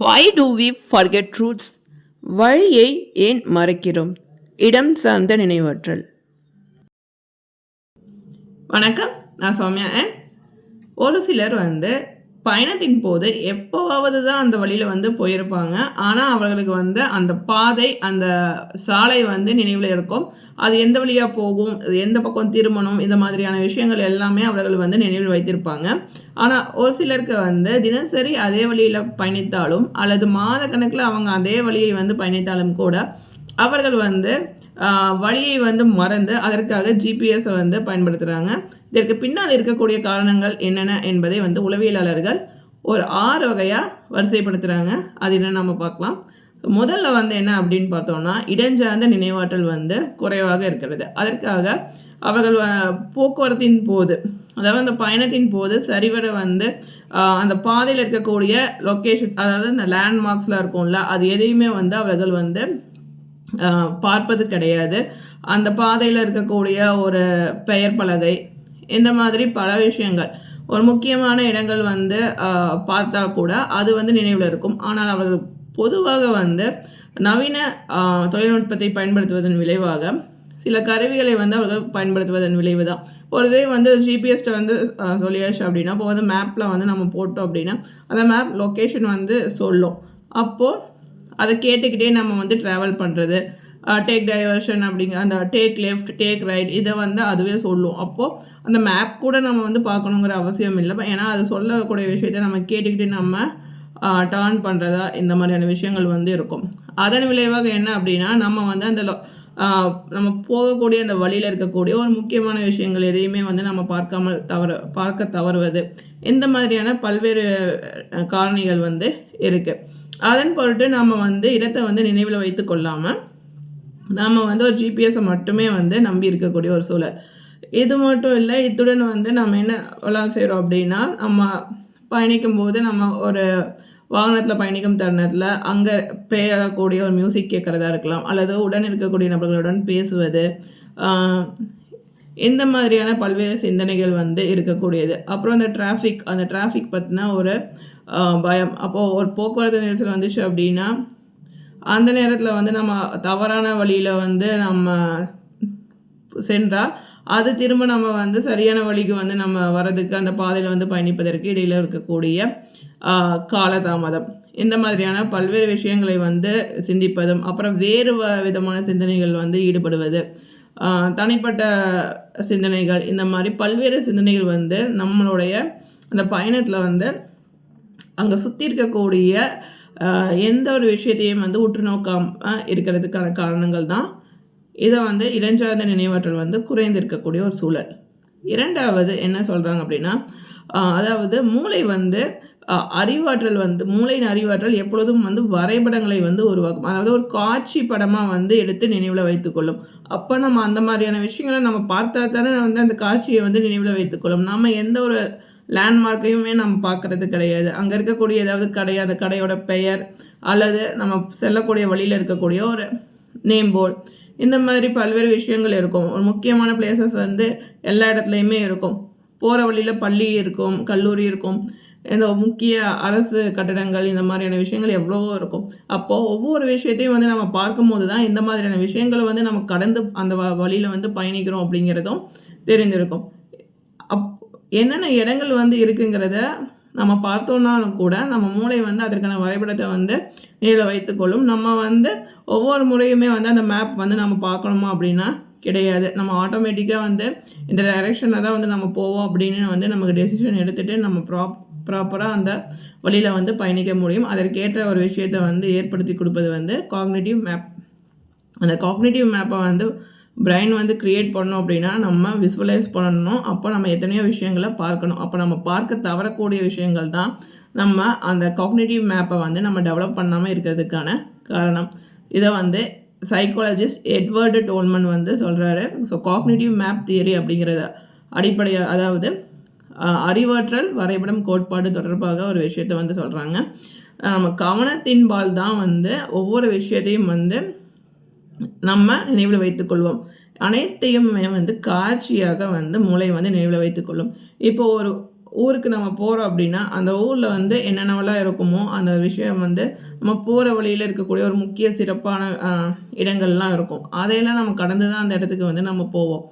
Why do we forget truths? வழியை ஏன் மறைக்கிறோம்? இடம் சார்ந்த நினைவாற்றல். வணக்கம், நான் சௌமியா. ஒரு சிலர் பயணத்தின் போது எப்போவாவது தான் அந்த வழியில் போயிருப்பாங்க. ஆனால் அவர்களுக்கு அந்த பாதை, அந்த சாலை நினைவில் இருக்கும். அது எந்த வழியாக போகும், எந்த பக்கம் திரும்பணும், இந்த மாதிரியான விஷயங்கள் எல்லாமே அவர்கள் நினைவில் வைத்திருப்பாங்க. ஆனால் ஒரு சிலருக்கு தினசரி அதே வழியில் பயணித்தாலும் அல்லது மாத கணக்கில் அவங்க அதே வழியை பயணித்தாலும் கூட அவர்கள் வழியை மறந்து அதற்காக ஜிபிஎஸை பயன்படுத்துகிறாங்க. இதற்கு பின்னால் இருக்கக்கூடிய காரணங்கள் என்னென்ன என்பதை உளவியலாளர்கள் ஒரு 6 வகையாக வரிசைப்படுத்துகிறாங்க. அது என்னென்னு நம்ம பார்க்கலாம். முதல்ல என்ன அப்படின்னு பார்த்தோம்னா, இடஞ்சார்ந்த நினைவாற்றல் குறைவாக இருக்கிறது. அதற்காக அவர்கள் போக்குவரத்தின் போது, அதாவது அந்த பயணத்தின் போது சரிவர அந்த பாதையில் இருக்கக்கூடிய லொக்கேஷன், அதாவது இந்த லேண்ட்மார்க்ஸ்லாம் இருக்கும்ல, அது எதையுமே அவர்கள் பார்ப்பது கிடையாது. அந்த பாதையில் இருக்கக்கூடிய ஒரு பெயர் பலகை, இந்த மாதிரி பல விஷயங்கள், ஒரு முக்கியமான இடங்கள் பார்த்தா கூட அது நினைவில் இருக்கும். ஆனால் அவர்கள் பொதுவாக நவீன தொழில்நுட்பத்தை பயன்படுத்துவதன் விளைவாக சில கருவிகளை அவர்கள் பயன்படுத்துவதன் விளைவு தான். ஒரு ஜிபிஎஸ்ட்டை சொல்லியாச்சு அப்படின்னா, இப்போ மேப்பில் நம்ம போட்டோம் அப்படின்னா அந்த மேப் லொக்கேஷன் சொல்லும். அப்போது அதை கேட்டுக்கிட்டே நம்ம ட்ராவல் பண்ணுறது, டேக் டைவர்ஷன் அப்படிங்கிற அந்த டேக் லெஃப்ட், டேக் ரைட், இதை அதுவே சொல்லும். அப்போது அந்த மேப் கூட நம்ம பார்க்கணுங்கிற அவசியம் இல்லை. ஏன்னா அது சொல்லக்கூடிய விஷயத்தை நம்ம கேட்டுக்கிட்டே நம்ம டர்ன் பண்ணுறதா, இந்த மாதிரியான விஷயங்கள் இருக்கும். அதன் விளைவாக என்ன அப்படின்னா, நம்ம அந்த நம்ம போகக்கூடிய அந்த வழியில் இருக்கக்கூடிய ஒரு முக்கியமான விஷயங்கள் எதையுமே நம்ம பார்க்க தவறுவது, இந்த மாதிரியான பல்வேறு காரணிகள் இருக்குது. அதன் பொருட்டு நம்ம இடத்தை நினைவில் வைத்து கொள்ளாமல் நம்ம ஒரு ஜிபிஎஸை மட்டுமே நம்பி இருக்கக்கூடிய ஒரு சூழல். இது மட்டும் இல்லை, இத்துடன் நம்ம என்ன செய்கிறோம் அப்படின்னா, நம்ம பயணிக்கும் போது நம்ம ஒரு வாகனத்தில் பயணிக்கும் தருணத்தில் அங்கே பேசக்கூடிய ஒரு மியூசிக் கேட்குறதா இருக்கலாம், அல்லது உடன் இருக்கக்கூடிய நபர்களுடன் பேசுவது, இந்த மாதிரியான பல்வேறு சிந்தனைகள் இருக்கக்கூடியது. அப்புறம் அந்த டிராஃபிக் பற்றின ஒரு பயம். அப்போது ஒரு போக்குவரத்து நெரிசல் வந்துச்சு அப்படின்னா அந்த நேரத்தில் நம்ம தவறான வழியில் நம்ம சென்றால் அது திரும்ப நம்ம சரியான வழிக்கு நம்ம வர்றதுக்கு, அந்த பாதையில் பயணிப்பதற்கு இடையில் இருக்கக்கூடிய காலதாமதம், இந்த மாதிரியான பல்வேறு விஷயங்களை சிந்திப்பதும், அப்புறம் வேறு விதமான சிந்தனைகள் ஈடுபடுவது, தனிப்பட்ட சிந்தனைகள், இந்த மாதிரி பல்வேறு சிந்தனைகள் நம்மளுடைய அந்த பயணத்தில் அங்கே சுற்றி இருக்கக்கூடிய எந்த ஒரு விஷயத்தையும் உற்று நோக்காமல் இருக்கிறதுக்கான காரணங்கள் தான். இதை இடஞ்சார்ந்த நினைவாற்றல் குறைந்திருக்கக்கூடிய ஒரு சூழல். இரண்டாவது என்ன சொல்கிறாங்க அப்படின்னா, அதாவது மூளை அறிவாற்றல் மூளையின் அறிவாற்றல் எப்பொழுதும் வரைபடங்களை உருவாக்கும். அதாவது ஒரு காட்சி படமாக எடுத்து நினைவில் வைத்துக்கொள்ளும். அப்போ நம்ம அந்த மாதிரியான விஷயங்களை நம்ம பார்த்தா தானே அந்த காட்சியை நினைவில் வைத்துக்கொள்ளும். நம்ம எந்த ஒரு லேண்ட்மார்க்கையுமே நம்ம பார்க்குறது கிடையாது. அங்கே இருக்கக்கூடிய ஏதாவது கடை, அந்த கடையோட பெயர், அல்லது நம்ம செல்லக்கூடிய வழியில் இருக்கக்கூடிய ஒரு நேம் போர்டு, இந்த மாதிரி பல்வேறு விஷயங்கள் இருக்கும். ஒரு முக்கியமான பிளேசஸ் எல்லா இடத்துலையுமே இருக்கும். போகிற வழியில் பள்ளி இருக்கும், கல்லூரி இருக்கும், இந்த முக்கிய அரசு கட்டடங்கள், இந்த மாதிரியான விஷயங்கள் எவ்வளவோ இருக்கும். அப்போது ஒவ்வொரு விஷயத்தையும் நம்ம பார்க்கும்போது தான் இந்த மாதிரியான விஷயங்களை நம்ம கடந்து அந்த வழியில் பயணிக்கிறோம் அப்படிங்கிறதும் தெரிஞ்சிருக்கும். என்னென்ன இடங்கள் இருக்குங்கிறத நம்ம பார்த்தோன்னாலும் கூட நம்ம மூளை அதற்கான வரைபடத்தை நினைவில் வைத்துக்கொள்ளும். நம்ம ஒவ்வொரு முறையுமே அந்த மேப் நம்ம பார்க்கணுமா அப்படின்னா கிடையாது. நம்ம ஆட்டோமேட்டிக்காக இந்த டைரெக்ஷனில் தான் நம்ம போவோம் அப்படின்னு நமக்கு டெசிஷன் எடுத்துகிட்டு நம்ம ப்ராப்பராக அந்த வழியில் பயணிக்க முடியும். அதற்கேற்ற ஒரு விஷயத்தை ஏற்படுத்தி கொடுப்பது காக்னிட்டிவ் மேப். அந்த காக்னிட்டிவ் மேப்பை பிரெயின் க்ரியேட் பண்ணோம் அப்படின்னா நம்ம விசுவலைஸ் பண்ணணும். அப்போ நம்ம எத்தனையோ விஷயங்களை பார்க்கணும். அப்போ நம்ம பார்க்க தவறக்கூடிய விஷயங்கள் தான் நம்ம அந்த காக்னிட்டிவ் மேப்பை நம்ம டெவலப் பண்ணாமல் இருக்கிறதுக்கான காரணம். இதை சைக்காலஜிஸ்ட் எட்வர்டு டோல்மன் சொல்கிறாரு. ஸோ காக்னிட்டிவ் மேப் தியரி அப்படிங்கிறத அடிப்படையாக, அதாவது அறிவாற்றல் வரைபடம் கோட்பாடு தொடர்பாக ஒரு விஷயத்தை சொல்கிறாங்க. நம்ம கவனத்தின்பால் தான் ஒவ்வொரு விஷயத்தையும் நம்ம நினைவில் வைத்துக்கொள்வோம். அனைத்தையுமே காட்சியாக மூளை நினைவில் வைத்துக்கொள்ளும். இப்போது ஊருக்கு நம்ம போகிறோம் அப்படின்னா அந்த ஊரில் வந்து என்னென்னவெல்லாம் இருக்குமோ அந்த விஷயம் வந்து நம்ம போகிற வழியில் இருக்கக்கூடிய ஒரு முக்கிய சிறப்பான இடங்கள்லாம் இருக்கும். அதையெல்லாம் நம்ம கடந்து தான் அந்த இடத்துக்கு வந்து நம்ம போவோம்.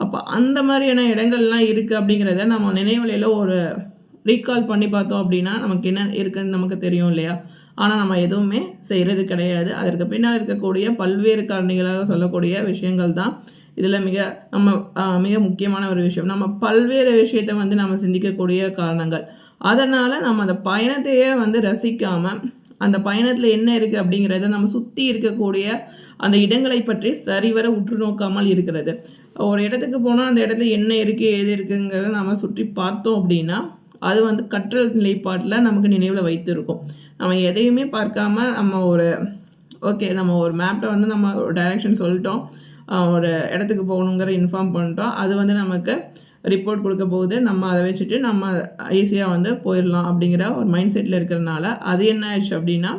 அப்போ அந்த மாதிரியான இடங்கள்லாம் இருக்குது அப்படிங்கிறத நம்ம நினைவலையில் ஒரு ரீகால் பண்ணி பார்த்தோம் அப்படின்னா நமக்கு என்ன இருக்குதுன்னு நமக்கு தெரியும் இல்லையா? ஆனால் நம்ம எதுவுமே செய்கிறது கிடையாது. அதற்கு பின்னால் இருக்கக்கூடிய பல்வேறு காரணிகளாக சொல்லக்கூடிய விஷயங்கள் தான் இதில் மிக முக்கியமான ஒரு விஷயம். நம்ம பல்வேறு விஷயத்தை வந்து நம்ம சிந்திக்கக்கூடிய காரணங்கள். அதனால் நம்ம அந்த பயணத்தையே வந்து ரசிக்காமல் அந்த பயணத்தில் என்ன இருக்குது அப்படிங்கிறத நம்ம சுற்றி இருக்கக்கூடிய அந்த இடங்களை பற்றி சரிவர உற்று நோக்காமல் இருக்கிறது. ஒரு இடத்துக்கு போனால் அந்த இடத்துல என்ன இருக்குது ஏது இருக்குங்கிறத நம்ம சுற்றி பார்த்தோம் அப்படின்னா அது வந்து கற்றல் நிலைப்பாட்டில் நமக்கு நினைவில் வைத்திருக்கும். நம்ம எதையுமே பார்க்காம நம்ம ஒரு மேப்பில் வந்து நம்ம ஒரு டைரெக்ஷன் சொல்லிட்டோம், ஒரு இடத்துக்கு போகணுங்கிற இன்ஃபார்ம் பண்ணிட்டோம், அது வந்து நமக்கு ரிப்போர்ட் கொடுக்க போகுது, நம்ம அதை வச்சுட்டு நம்ம ஈஸியாக வந்து போயிடலாம் அப்படிங்கிற ஒரு மைண்ட் செட்டில் இருக்கிறதுனால அது என்ன ஆயிடுச்சு அப்படின்னா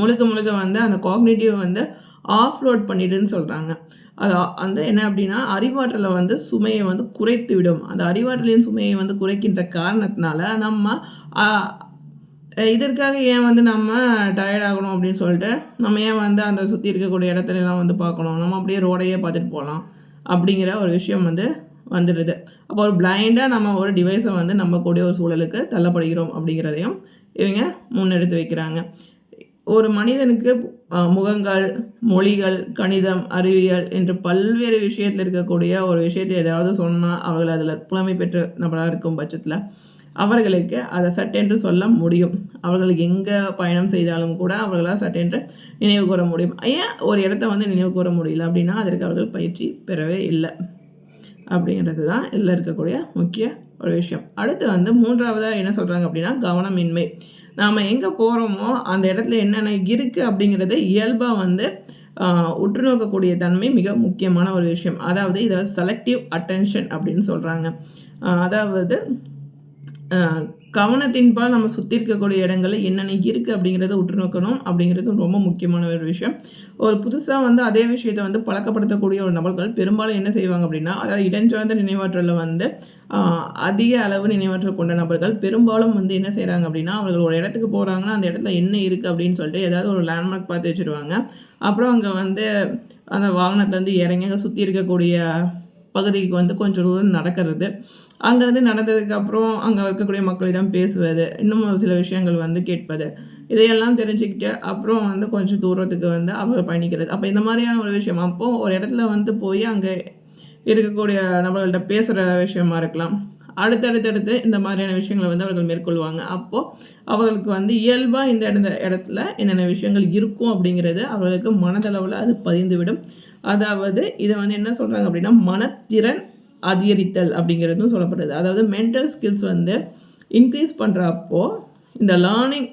முழுக்க வந்து அந்த காக்னிட்டிவ் வந்து ஆஃப்லோட் பண்ணிடுன்னு சொல்கிறாங்க. அது வந்து என்ன அப்படின்னா அறிவாற்றலை வந்து சுமையை வந்து குறைத்து விடும். அந்த அறிவாற்றலின் சுமையை வந்து குறைக்கின்ற காரணத்தினால நம்ம இதற்காக ஏன் வந்து நம்ம டயர்ட் ஆகணும் அப்படின்னு சொல்லிட்டு நம்ம ஏன் வந்து அந்த சுற்றி இருக்கக்கூடிய இடத்துலலாம் வந்து பார்க்கணும், நம்ம அப்படியே ரோடையே பார்த்துட்டு போகலாம் அப்படிங்கிற ஒரு விஷயம் வந்து வந்துடுது. அப்போ ஒரு பிளைண்டாக நம்ம ஒரு டிவைஸை வந்து நம்பக்கூடிய ஒரு சூழலுக்கு தள்ளப்படுகிறோம் அப்படிங்கிறதையும் இவங்க முன்னெடுத்து வைக்கிறாங்க. ஒரு மனிதனுக்கு முகங்கள், மொழிகள், கணிதம், அறிவியல் என்று பல்வேறு விஷயத்தில் இருக்கக்கூடிய ஒரு விஷயத்தை ஏதாவது சொன்னால் அவர்கள் அதில் புலமை பெற்ற நபராக இருக்கும் பட்சத்தில் அவர்களுக்கு அதை சட்டென்று சொல்ல முடியும். அவர்கள் எங்கே பயணம் செய்தாலும் கூட அவர்களால் சட்டென்று நினைவு கூற முடியும். ஏன் ஒரு இடத்த வந்து நினைவு கூற முடியல அப்படின்னா அதற்கு அவர்கள் பயிற்சி பெறவே இல்லை அப்படிங்கிறது தான் இதில் இருக்கக்கூடிய முக்கிய ஒரு விஷயம். அடுத்து வந்து மூன்றாவதாக என்ன சொல்கிறாங்க அப்படின்னா கவனமின்மை. நாம் எங்கே போகிறோமோ அந்த இடத்துல என்னென்ன இருக்குது அப்படிங்கிறத இயல்பாக வந்து உற்று நோக்கக்கூடிய தன்மை மிக முக்கியமான ஒரு விஷயம். அதாவது இதை செலக்டிவ் அட்டென்ஷன் அப்படின்னு சொல்கிறாங்க. அதாவது கவனத்தின்பால் நம்ம சுற்றி இருக்கக்கூடிய இடங்களில் என்னென்ன இருக்குது அப்படிங்கிறத உற்று நோக்கணும் அப்படிங்கிறது ரொம்ப முக்கியமான ஒரு விஷயம். ஒரு புதுசாக வந்து அதே விஷயத்தை வந்து பழக்கப்படுத்தக்கூடிய ஒரு நபர்கள் பெரும்பாலும் என்ன செய்வாங்க அப்படின்னா அதாவது இடஞ்சார்ந்த நினைவாற்றலில் வந்து அதிக அளவு நினைவாற்றல் கொண்ட நபர்கள் பெரும்பாலும் வந்து என்ன செய்கிறாங்க அப்படின்னா அவர்கள் ஒரு இடத்துக்கு போகிறாங்கன்னா அந்த இடத்துல என்ன இருக்குது அப்படின்னு சொல்லிட்டு ஏதாவது ஒரு லேண்ட்மார்க் பார்த்து வச்சுருவாங்க. அப்புறம் அங்கே வந்து அந்த வாகனத்துலேருந்து இறங்கி அங்கே சுற்றி இருக்கக்கூடிய பகுதிக்கு வந்து கொஞ்சம் தூரம் நடக்கிறது, அங்கேருந்து நடந்ததுக்கப்புறம் அங்கே இருக்கக்கூடிய மக்களிடம் பேசுவது, இன்னும் சில விஷயங்கள் வந்து கேட்பது, இதையெல்லாம் தெரிஞ்சுக்கிட்டு அப்புறம் வந்து கொஞ்சம் தூரத்துக்கு வந்து அவர் பயணிக்கிறது. அப்போ இந்த மாதிரியான ஒரு விஷயம் அப்போது ஒரு இடத்துல வந்து போய் அங்கே இருக்கக்கூடிய நபர்கள்ட்ட பேசுகிற விஷயமா இருக்கலாம். அடுத்தடுத்து இந்த மாதிரியான விஷயங்களை வந்து அவர்கள் மேற்கொள்வாங்க. அப்போது அவர்களுக்கு வந்து இயல்பாக இந்த இடத்துல என்னென்ன விஷயங்கள் இருக்கும் அப்படிங்கிறது அவர்களுக்கு மனதளவில் அது பதிந்துவிடும். அதாவது இதை வந்து என்ன சொல்கிறாங்க அப்படின்னா மனத்திறன் அதிகரித்தல் அப்படிங்கிறதும் சொல்லப்படுது. அதாவது மென்டல் ஸ்கில்ஸ் வந்து இன்க்ரீஸ் பண்ணுறப்போ இந்த லேர்னிங்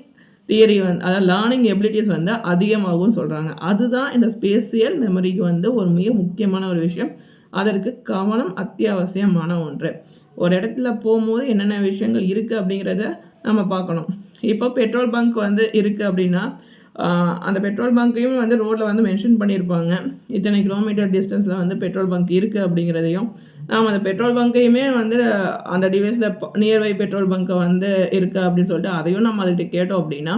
தியரி வந்து அதாவது லேர்னிங் எபிலிட்டிஸ் வந்து அதிகமாகும் சொல்கிறாங்க. அதுதான் இந்த ஸ்பேசியல் மெமரிக்கு வந்து ஒரு மிக முக்கியமான ஒரு விஷயம். அதற்கு கவனம் அத்தியாவசியமான ஒன்று. ஒரு இடத்துல போகும்போது என்னென்ன விஷயங்கள் இருக்குது அப்படிங்கிறத நம்ம பார்க்கணும். இப்போ பெட்ரோல் பங்க் வந்து இருக்குது அப்படின்னா அந்த பெட்ரோல் பங்க்கையும் வந்து ரோட்டில் வந்து மென்ஷன் பண்ணியிருப்பாங்க. இத்தனை கிலோமீட்டர் டிஸ்டன்ஸில் வந்து பெட்ரோல் பங்க் இருக்குது அப்படிங்கிறதையும் நாம் அந்த பெட்ரோல் பங்க்கையுமே வந்து அந்த டிவைஸில் நியர்பை பெட்ரோல் பங்க்கை வந்து இருக்கா அப்படின்னு சொல்லிட்டு அதையும் நம்ம அதுக்கிட்ட கேட்டோம் அப்படின்னா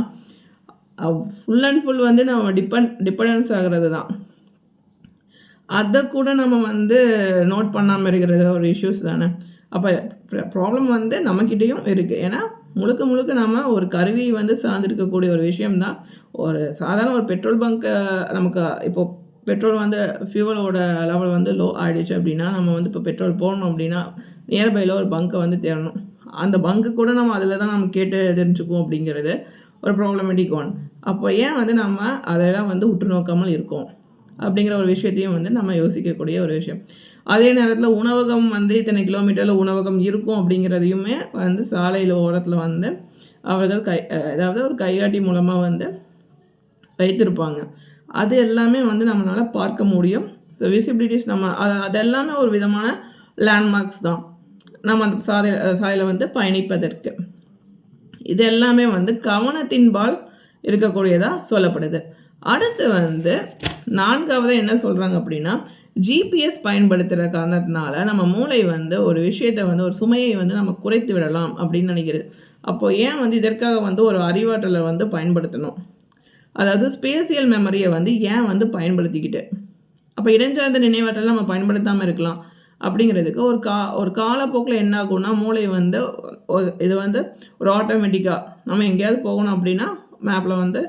ஃபுல் அண்ட் ஃபுல் வந்து நம்ம டிபெண்டன்ஸ் ஆகிறது தான். அதை கூட நம்ம வந்து நோட் பண்ணாமல் இருக்கிறது ஒரு இஷ்யூஸ் தானே. அப்போ ப்ராப்ளம் வந்து நம்மக்கிட்டேயும் இருக்குது. ஏன்னா முழுக்க நம்ம ஒரு கருவியை வந்து சார்ந்திருக்கக்கூடிய ஒரு விஷயம்தான். ஒரு சாதாரண ஒரு பெட்ரோல் பங்க்கை நமக்கு இப்போது பெட்ரோல் வந்து ஃபியூவலோட லெவல் வந்து லோ ஆகிடுச்சு அப்படின்னா நம்ம வந்து இப்போ பெட்ரோல் போடணும் அப்படின்னா நியர்பையில் ஒரு பங்க்கை வந்து தேடணும். அந்த பங்க்கு கூட நம்ம அதில் தான் நம்ம கேட்டு தெரிஞ்சுக்குவோம் அப்படிங்கிறது ஒரு ப்ராப்ளமேட்டிக் ஒன். அப்போ ஏன் வந்து நம்ம அதெல்லாம் வந்து உற்று நோக்காமல் இருக்கோம் அப்படிங்கிற ஒரு விஷயத்தையும் வந்து நம்ம யோசிக்கக்கூடிய ஒரு விஷயம். அதே நேரத்தில் உணவகம் வந்து இத்தனை கிலோமீட்டரில் உணவகம் இருக்கும் அப்படிங்கிறதையுமே வந்து சாலையில் ஓரத்தில் வந்து அவர்கள் அதாவது ஒரு கைகாட்டி மூலமாக வந்து வைத்திருப்பாங்க. அது எல்லாமே வந்து நம்மளால் பார்க்க முடியும். ஸோ விசிபிலிட்டிஸ் நம்ம அதெல்லாமே ஒரு விதமான லேண்ட்மார்க்ஸ் தான் நம்ம அந்த சாலையில் வந்து பயணிப்பதற்கு. இது எல்லாமே வந்து கவனத்தின்பால் இருக்கக்கூடியதாக சொல்லப்படுது. அடுத்து வந்து 4வது என்ன சொல்கிறாங்க அப்படின்னா, ஜிபிஎஸ் பயன்படுத்துகிற காரணத்தினால நம்ம மூளை வந்து ஒரு விஷயத்தை வந்து ஒரு சுமையை வந்து நம்ம குறைத்து விடலாம் அப்படின்னு நினைக்கிறது. அப்போது ஏன் வந்து இதற்காக வந்து ஒரு அறிவாற்றலை வந்து பயன்படுத்தணும்? அதாவது ஸ்பேசியல் மெமரியை வந்து ஏன் வந்து பயன்படுத்திக்கிட்டு அப்போ இடைஞ்சார்ந்த நினைவாற்றலை நம்ம பயன்படுத்தாமல் இருக்கலாம் அப்படிங்கிறதுக்கு ஒரு காலப்போக்கில் என்ன ஆகும்னா மூளை வந்து இது வந்து ஒரு ஆட்டோமேட்டிக்காக நம்ம எங்கேயாவது போகணும் அப்படின்னா மேப்பில் வந்து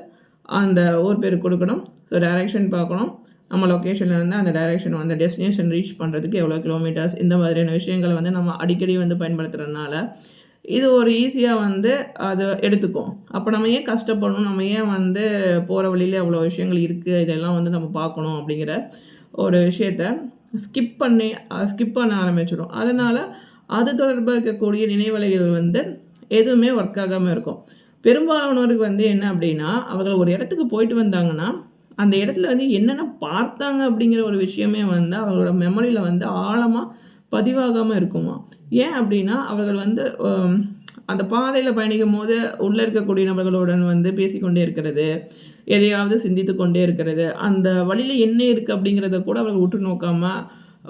அந்த ஊர் பேர் கொடுக்கணும். ஸோ டைரெக்ஷன் பார்க்கணும். நம்ம லொக்கேஷன்லேருந்து அந்த டைரெக்ஷன் வந்து டெஸ்டினேஷன் ரீச் பண்ணுறதுக்கு எவ்வளோ கிலோமீட்டர்ஸ் இந்த மாதிரியான விஷயங்களை வந்து நம்ம அடிக்கடி வந்து பயன்படுத்துகிறதுனால இது ஒரு ஈஸியாக வந்து அதை எடுத்துக்கும். அப்போ நம்ம ஏன் கஷ்டப்படணும், நம்ம ஏன் வந்து போகிற வழியில் எவ்வளோ விஷயங்கள் இருக்குது இதெல்லாம் வந்து நம்ம பார்க்கணும் அப்படிங்கிற ஒரு விஷயத்த ஸ்கிப் பண்ண ஆரம்பிச்சிடும். அதனால் அது தொடர்பாக இருக்கக்கூடிய நினைவலைகள் வந்து எதுவுமே ஒர்க் ஆகாமல் இருக்கும். பெரும்பாலானோருக்கு வந்து என்ன அப்படின்னா, அவர்கள் ஒரு இடத்துக்கு போயிட்டு வந்தாங்கன்னா அந்த இடத்துல வந்து என்னென்ன பார்த்தாங்க அப்படிங்கிற ஒரு விஷயமே வந்து அவங்களோட மெமரியில் வந்து ஆழமாக பதிவாகாமல் இருக்குமா. ஏன் அப்படின்னா அவர்கள் வந்து அந்த பாதையில் பயணிக்கும் போது உள்ளே இருக்கக்கூடிய நபர்களுடன் வந்து பேசிக்கொண்டே இருக்கிறது, எதையாவது சிந்தித்து கொண்டே இருக்கிறது, அந்த வழியில் என்ன இருக்குது அப்படிங்கிறத கூட அவர்கள் உற்று நோக்காமல்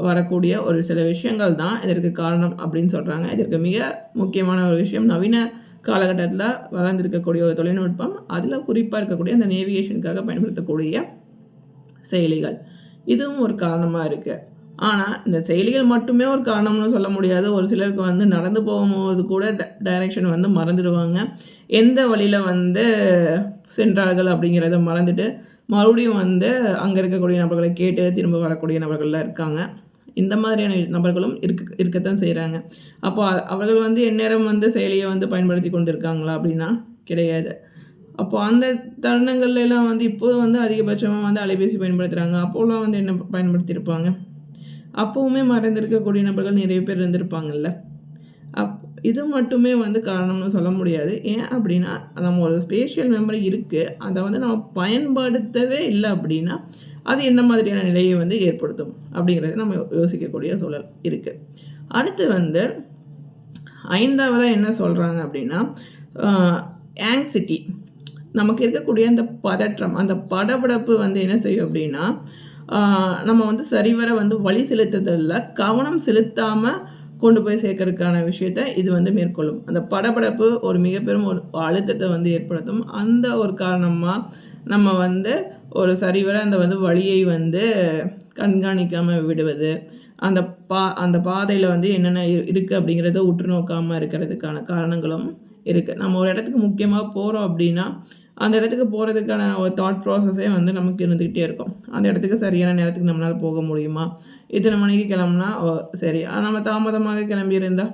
வரக்கூடிய ஒரு சில விஷயங்கள் தான் இதற்கு காரணம் அப்படின்னு சொல்கிறாங்க. இதற்கு மிக முக்கியமான ஒரு விஷயம் நவீன காலகட்டத்தில் வளர்ந்துருக்கக்கூடிய ஒரு தொழில்நுட்பம், அதில் குறிப்பாக இருக்கக்கூடிய அந்த நேவிகேஷனுக்காக பயன்படுத்தக்கூடிய செயலிகள், இதுவும் ஒரு காரணமாக இருக்குது. ஆனால் இந்த செயலிகள் மட்டுமே ஒரு காரணம்னு சொல்ல முடியாது. ஒரு சிலருக்கு வந்து நடந்து போகும்போது கூட டைரெக்ஷன் வந்து மறந்துடுவாங்க. எந்த வழியில் வந்து சென்றார்கள் அப்படிங்கிறத மறந்துட்டு மறுபடியும் வந்து அங்கே இருக்கக்கூடிய நபர்களை கேட்டு திரும்ப வரக்கூடிய நபர்கள்லாம் இருக்காங்க. இந்த மாதிரியான நபர்களும் இருக்கத்தான் செய்கிறாங்க. அப்போ அவர்கள் வந்து எந்நேரம் வந்து செயலியை வந்து பயன்படுத்தி கொண்டு இருக்காங்களா அப்படின்னா கிடையாது. அப்போ அந்த தருணங்கள்லாம் வந்து இப்போது வந்து அதிகபட்சமாக வந்து அலைபேசி பயன்படுத்துகிறாங்க. அப்போலாம் வந்து என்ன பயன்படுத்தியிருப்பாங்க? அப்போவுமே மறந்திருக்கக்கூடிய நபர்கள் நிறைய பேர் இருந்திருப்பாங்கல்ல. இது மட்டுமே வந்து காரணம்னு சொல்ல முடியாது. ஏன் அப்படின்னா நம்ம ஒரு ஸ்பேஷியல் மெமரி இருக்குது, அதை வந்து நம்ம பயன்படுத்தவே இல்லை அப்படின்னா அது என்ன மாதிரியான நிலையை வந்து ஏற்படுத்தும் அப்படிங்கிறத நம்ம யோசிக்கக்கூடிய சூழல் இருக்குது. அடுத்து வந்து 5வதாக என்ன சொல்கிறாங்க அப்படின்னா ஆங்ஸைட்டி. நமக்கு இருக்கக்கூடிய அந்த பதற்றம், அந்த படபடப்பு வந்து என்ன செய்யும் அப்படின்னா நம்ம வந்து சரிவர வந்து வழி செலுத்துறதில்ல கவனம் செலுத்தாமல் கொண்டு போய் சேர்க்கறதுக்கான விஷயத்த இது வந்து மேற்கொள்ளும். அந்த படபடப்பு ஒரு மிகப்பெரும் ஒரு அழுத்தத்தை வந்து ஏற்படுத்தும். அந்த ஒரு காரணமாக நம்ம வந்து ஒரு சரிவர அந்த வந்து வழியை வந்து கண்காணிக்காமல் விடுவது, அந்த பாதையில் வந்து என்னென்ன இருக்குது அப்படிங்கிறத உற்று நோக்காமல் இருக்கிறதுக்கான காரணங்களும் இருக்குது. நம்ம ஒரு இடத்துக்கு முக்கியமாக போகிறோம் அப்படின்னா அந்த இடத்துக்கு போகிறதுக்கான ஒரு தாட் ப்ராசஸே வந்து நமக்கு இருந்துக்கிட்டே இருக்கும். அந்த இடத்துக்கு சரியான நேரத்துக்கு நம்மளால் போக முடியுமா, இத்தனை மணிக்கு கிளம்புனா சரி, நம்ம தாமதமாக கிளம்பியிருந்தால்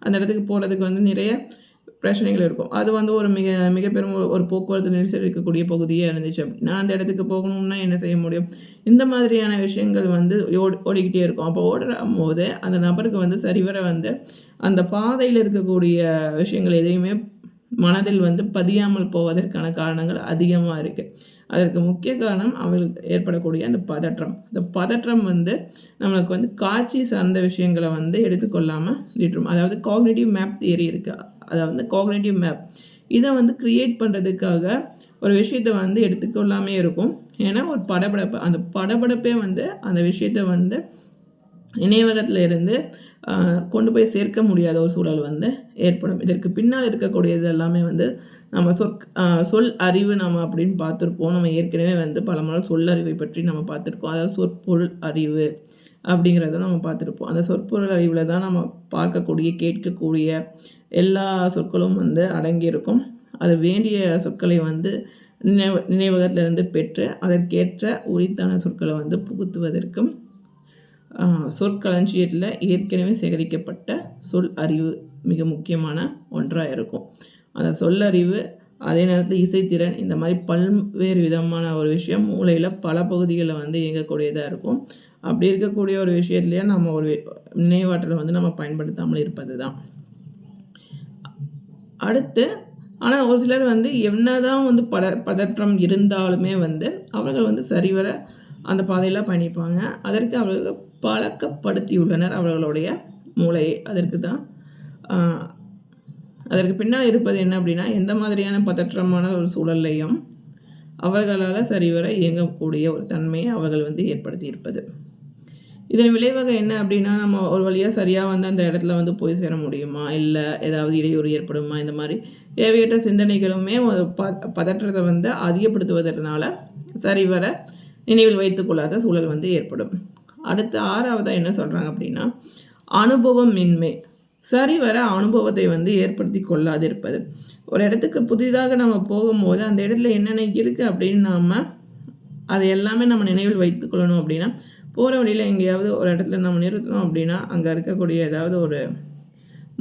அந்த இடத்துக்கு போகிறதுக்கு வந்து நிறைய பிரச்சனைகள் இருக்கும். அது வந்து ஒரு மிகப்பெரும் ஒரு போக்குவரத்து நெரிசல் இருக்கக்கூடிய பகுதியாக இருந்துச்சு அப்படின்னா அந்த இடத்துக்கு போகணும்னா என்ன செய்ய முடியும்? இந்த மாதிரியான விஷயங்கள் வந்து ஓடிக்கிட்டே இருக்கும். அப்போ ஓடுற போது அந்த நபருக்கு வந்து சரிவர வந்து அந்த பாதையில் இருக்கக்கூடிய விஷயங்கள் எதையுமே மனதில் வந்து பதியாமல் போவதற்கான காரணங்கள் அதிகமாக இருக்குது. அதற்கு முக்கிய காரணம் அவங்களுக்கு ஏற்படக்கூடிய அந்த பதற்றம். இந்த பதற்றம் வந்து நம்மளுக்கு வந்து காட்சி சார்ந்த விஷயங்களை வந்து எடுத்துக்கொள்ளாமல் விட்டுரும். அதாவது காக்னிட்டிவ் மேப் தியரி இருக்குது. அதாவது காக்னிட்டிவ் மேப் இதை வந்து க்ரியேட் பண்ணுறதுக்காக ஒரு விஷயத்தை வந்து எடுத்துக்கொள்ளாமே இருக்கும். ஏன்னா ஒரு படபடப்பு, அந்த படபடப்பே வந்து அந்த விஷயத்தை வந்து நினைவகத்தில் இருந்து கொண்டு போய் சேர்க்க முடியாத ஒரு சூழல் வந்து ஏற்படும். இதற்கு பின்னால் இருக்கக்கூடியது எல்லாமே வந்து நம்ம சொல் அறிவு நம்ம அப்படின்னு பார்த்துருப்போம். நம்ம ஏற்கனவே வந்து பல முறை சொல்லறிவை பற்றி நம்ம பார்த்துருக்கோம். அதாவது சொற்பொருள் அறிவு அப்படிங்கிறத நம்ம பார்த்துருப்போம். அந்த சொற்பொருள் அறிவில் தான் நம்ம பார்க்கக்கூடிய கேட்கக்கூடிய எல்லா சொற்களும் வந்து அடங்கியிருக்கும். அது வேண்டிய சொற்களை வந்து நினைவகத்திலிருந்து பெற்று அதற்கேற்ற உரித்தான சொற்களை வந்து புகுத்துவதற்கும் சொற்களஞ்சியத்தில் ஏற்கனவே சேகரிக்கப்பட்ட சொல் அறிவு மிக முக்கியமான ஒன்றாக இருக்கும். அந்த சொல்லறிவு அதே நேரத்தில் இசைத்திறன் இந்த மாதிரி பல்வேறு விதமான ஒரு விஷயம் மூளையில் பல பகுதிகளில் வந்து இயங்கக்கூடியதாக இருக்கும். அப்படி இருக்கக்கூடிய ஒரு விஷயத்துலேயே நம்ம ஒரு நினைவாற்றலை வந்து நம்ம பயன்படுத்தாமல் இருப்பது தான். அடுத்து ஆனால் ஒரு சிலர் வந்து என்னதான் வந்து பதற்றம் இருந்தாலுமே வந்து அவர்கள் வந்து சரிவர அந்த பாதையில் பயணிப்பாங்க. அதற்கு அவர்கள் பழக்கப்படுத்தியுள்ளனர் அவர்களுடைய மூளையை. அதற்கு பின்னால் இருப்பது என்ன அப்படின்னா எந்த மாதிரியான பதற்றமான ஒரு சூழல்லையும் அவர்களால் சரிவர இயங்கக்கூடிய ஒரு தன்மையை அவர்கள் வந்து ஏற்படுத்தி இருப்பது. இதன் விளைவாக என்ன அப்படின்னா, நம்ம ஒரு வழியாக சரியாக வந்து அந்த இடத்துல வந்து போய் சேர முடியுமா, இல்லை ஏதாவது இடையூறு ஏற்படுமா, இந்த மாதிரி தேவையற்ற சிந்தனைகளுமே ஒரு பதற்றத்தை வந்து அதிகப்படுத்துவதனால சரிவர நினைவில் வைத்துக்கொள்ளாத சூழல் வந்து ஏற்படும். அடுத்து 6வதாக என்ன சொல்கிறாங்க அப்படின்னா, அனுபவமின்மை. சரிவர அனுபவத்தை வந்து ஏற்படுத்தி கொள்ளாதிருப்பது. ஒரு இடத்துக்கு புதிதாக நம்ம போகும்போது அந்த இடத்துல என்னென்ன இருக்குது அப்படின்னு நாம் அதை எல்லாமே நம்ம நினைவில் வைத்துக்கொள்ளணும். அப்படின்னா போகிற வழியில் எங்கேயாவது ஒரு இடத்துல நம்ம நிறுத்தணும் அப்படின்னா அங்கே இருக்கக்கூடிய ஏதாவது ஒரு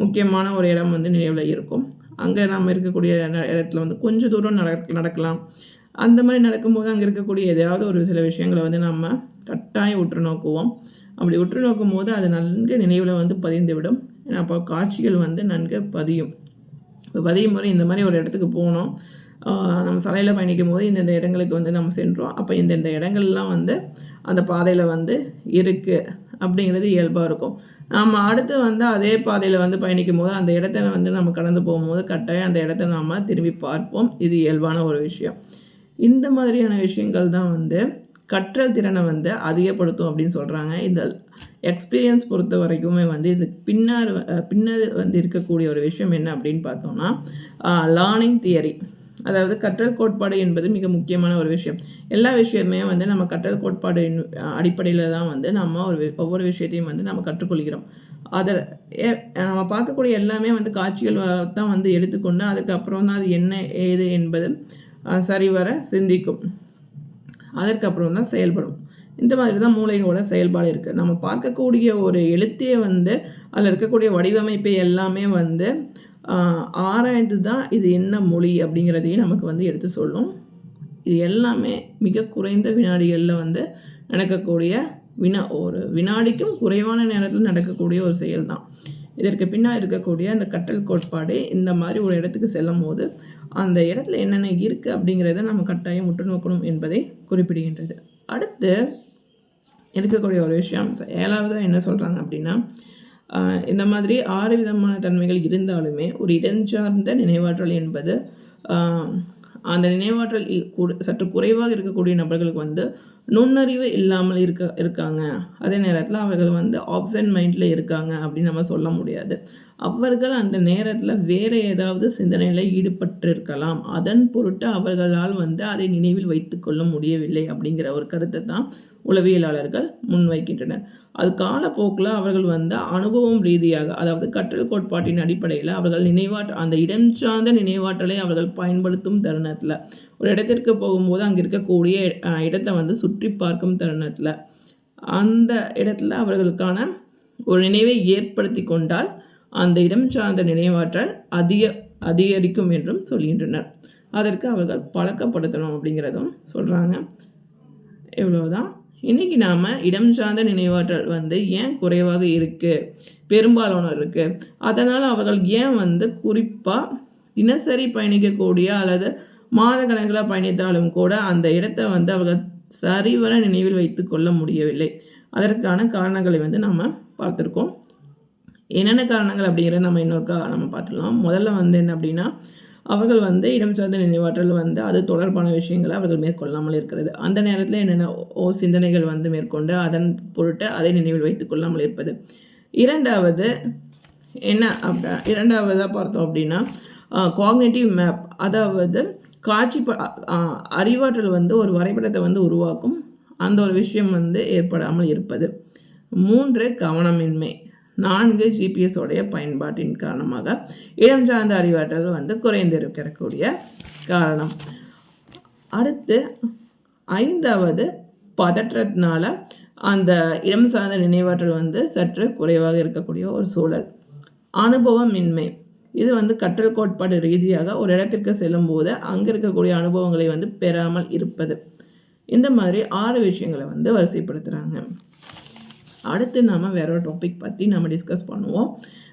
முக்கியமான ஒரு இடம் வந்து நினைவில் இருக்கும். அங்கே நம்ம இருக்கக்கூடிய இடத்துல வந்து கொஞ்சம் தூரம் நடக்கலாம். அந்த மாதிரி நடக்கும்போது அங்கே இருக்கக்கூடிய ஏதாவது ஒரு சில விஷயங்களை வந்து நம்ம கட்டாயம் உற்று நோக்குவோம். அப்படி உற்று நோக்கும் போது அது நன்கு நினைவில் வந்து பதிந்துவிடும். ஏன்னா அப்போ காட்சிகள் வந்து நன்கு பதியும். இப்போ பதியும் போது இந்த மாதிரி ஒரு இடத்துக்கு போனோம், நம்ம சாலையில் பயணிக்கும் போது இந்தந்த இடங்களுக்கு வந்து நம்ம சென்றோம், அப்போ இந்தந்த இடங்கள்லாம் வந்து அந்த பாதையில் வந்து இருக்குது அப்படிங்கிறது இயல்பாக இருக்கும். நம்ம அடுத்து வந்து அதே பாதையில் வந்து பயணிக்கும் போது அந்த இடத்த வந்து நம்ம கடந்து போகும்போது கட்டாயம் அந்த இடத்த நாம் திரும்பி பார்ப்போம். இது இயல்பான ஒரு விஷயம். இந்த மாதிரியான விஷயங்கள் தான் வந்து கற்றல் திறனை வந்து அதிகப்படுத்தும் அப்படின்னு சொல்கிறாங்க. இந்த எக்ஸ்பீரியன்ஸ் பொறுத்த வரைக்குமே வந்து இது பின்னர் வந்து இருக்கக்கூடிய ஒரு விஷயம் என்ன அப்படின்னு பார்த்தோம்னா, லேர்னிங் தியரி. அதாவது கற்றல் கோட்பாடு என்பது மிக முக்கியமான ஒரு விஷயம். எல்லா விஷயமே வந்து நம்ம கற்றல் கோட்பாடு அடிப்படையில் தான் வந்து நம்ம ஒவ்வொரு விஷயத்தையும் வந்து நம்ம கற்றுக்கொள்கிறோம். அதை நம்ம பார்க்கக்கூடிய எல்லாமே வந்து காட்சிகள் தான் வந்து எடுத்துக்கொண்டு அதுக்கப்புறம் தான் அது என்ன ஏது என்பது சரிவர சிந்திக்கும். அதற்கப்புறம் தான் செயல்படும். இந்த மாதிரி தான் மூளையோட செயல்பாடு இருக்குது. நம்ம பார்க்கக்கூடிய ஒரு எழுத்தையே வந்து அதில் இருக்கக்கூடிய வடிவமைப்பை எல்லாமே வந்து ஆராய்ந்து தான் இது என்ன மொழி அப்படிங்கிறதையும் நமக்கு வந்து எடுத்து சொல்லும். இது எல்லாமே மிக குறைந்த வினாடிகளில் வந்து நடக்கக்கூடிய ஒரு வினாடிக்கும் குறைவான நேரத்தில் நடக்கக்கூடிய ஒரு செயல் தான். இதற்கு பின்னால் இருக்கக்கூடிய அந்த கற்றல் கோட்பாடு இந்த மாதிரி ஒரு இடத்துக்கு செல்லும் போது அந்த இடத்துல என்னென்ன இருக்குது அப்படிங்கிறத நம்ம கட்டாயம் உற்று நோக்கணும் என்பதை குறிப்பிடுகின்றது. அடுத்து இருக்கக்கூடிய ஒரு விஷயம் 7வதாக என்ன சொல்கிறாங்க அப்படின்னா, இந்த மாதிரி 6 விதமான தன்மைகள் இருந்தாலுமே ஒரு இடஞ்சார்ந்த நினைவாற்றல் என்பது அந்த நினைவாற்றல் சற்று குறைவாக இருக்கக்கூடிய நபர்களுக்கு வந்து நுண்ணறிவு இல்லாமல் இருக்காங்க. அதே நேரத்தில் அவர்கள் வந்து ஆப்சன்ட் மைண்டில் இருக்காங்க அப்படின்னு நம்ம சொல்ல முடியாது. அவர்கள் அந்த நேரத்தில் வேறு ஏதாவது சிந்தனையில் ஈடுபட்டிருக்கலாம். அதன் பொருட்டு அவர்களால் வந்து அதை நினைவில் வைத்து கொள்ள முடியவில்லை அப்படிங்கிற ஒரு கருத்தை தான் உளவியலாளர்கள் முன்வைக்கின்றனர். அது காலப்போக்கில் அவர்கள் வந்து அனுபவம் ரீதியாக, அதாவது கற்றல் கோட்பாட்டின் அடிப்படையில் அவர்கள் அந்த இடம் சார்ந்த நினைவாற்றலை அவர்கள் பயன்படுத்தும் தருணத்தில், ஒரு இடத்திற்கு போகும்போது அங்கே இருக்கக்கூடிய இடத்தை வந்து சுற்றி பார்க்கும் தருணத்தில் அந்த இடத்துல அவர்களுக்கான ஒரு நினைவை ஏற்படுத்தி கொண்டால் அந்த இடம் சார்ந்த நினைவாற்றல் அதிகரிக்கும் என்றும் சொல்கின்றனர். அதற்கு அவர்கள் பழக்கப்படுத்தணும் அப்படிங்கிறதும் சொல்கிறாங்க. இவ்வளோதான். இன்றைக்கி நாம் இடம் சார்ந்த நினைவாற்றல் வந்து ஏன் குறைவாக இருக்குது, பெரும்பாலானோர் இருக்குது, அதனால் அவர்கள் ஏன் வந்து குறிப்பாக தினசரி பயணிக்கக்கூடிய அல்லது மாத கணக்கில் பயணித்தாலும் கூட அந்த இடத்தை வந்து அவர்கள் சரிவர நினைவில் வைத்து கொள்ள முடியவில்லை, அதற்கான காரணங்களை வந்து நம்ம பார்த்துருக்கோம். என்னென்ன காரணங்கள் அப்படிங்கிறத நம்ம இன்னொருக்கா நம்ம பார்த்துக்கலாம். முதல்ல வந்து என்ன அப்படின்னா, அவர்கள் வந்து இடம் சார்ந்த நினைவாற்றல் வந்து அது தொடர்பான விஷயங்களை அவர்கள் மேற்கொள்ளாமல் இருக்கிறது. அந்த நேரத்தில் என்னென்ன சிந்தனைகள் வந்து மேற்கொண்டு அதன் பொருட்டு அதை நினைவில் வைத்து கொள்ளாமல் இருப்பது. இரண்டாவதாக பார்த்தோம் அப்படின்னா காக்னிட்டிவ் மேப், அதாவது அறிவாற்றல் வந்து ஒரு வரைபடத்தை வந்து உருவாக்கும் அந்த ஒரு விஷயம் வந்து ஏற்படாமல் இருப்பது. 3 கவனமின்மை. 4 GPS உடைய பயன்பாட்டின் காரணமாக இடம் சார்ந்த அறிவாற்றல் வந்து குறைந்திருக்கக்கூடிய காரணம். அடுத்து 5வது பதற்றத்தினால அந்த இடம் சார்ந்த நினைவாற்றல் வந்து சற்று குறைவாக இருக்கக்கூடிய ஒரு சூழல். அனுபவமின்மை, இது வந்து கற்றல் கோட்பாடு ரீதியாக ஒரு இடத்திற்கு செல்லும் போது அங்கே இருக்கக்கூடிய அனுபவங்களை வந்து பெறாமல் இருப்பது. இந்த மாதிரி 6 விஷயங்களை வந்து வரிசைப்படுத்துகிறாங்க. அடுத்து நம்ம வேற ஒரு டாபிக் பற்றி நம்ம டிஸ்கஸ் பண்ணுவோம்.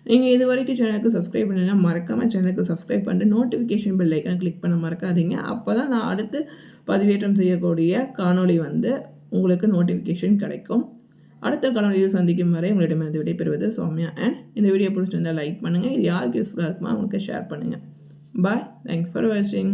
நீங்கள் இது வரைக்கும் சேனலுக்கு சப்ஸ்கிரைப் பண்ணலாம், மறக்காமல் சேனலுக்கு சப்ஸ்கிரைப் பண்ணிட்டு நோட்டிஃபிகேஷன் பெல் ஐக்கானை கிளிக் பண்ண மறக்காதீங்க. அப்போ தான் நான் அடுத்து பதிவேற்றம் செய்யக்கூடிய காணொளி வந்து உங்களுக்கு நோட்டிஃபிகேஷன் கிடைக்கும். அடுத்த காணொலியில் சந்திக்கும் வரை உங்களிடமிருந்து விடைபெறுவது சௌமியா. இந்த வீடியோ பிடிச்சிருந்தால் லைக் பண்ணுங்கள். இது யாருக்கு யூஸ்ஃபுல்லாக இருக்குமோ அவங்களுக்கு ஷேர் பண்ணுங்கள். பாய். தேங்க்ஸ் ஃபார் வாட்சிங்.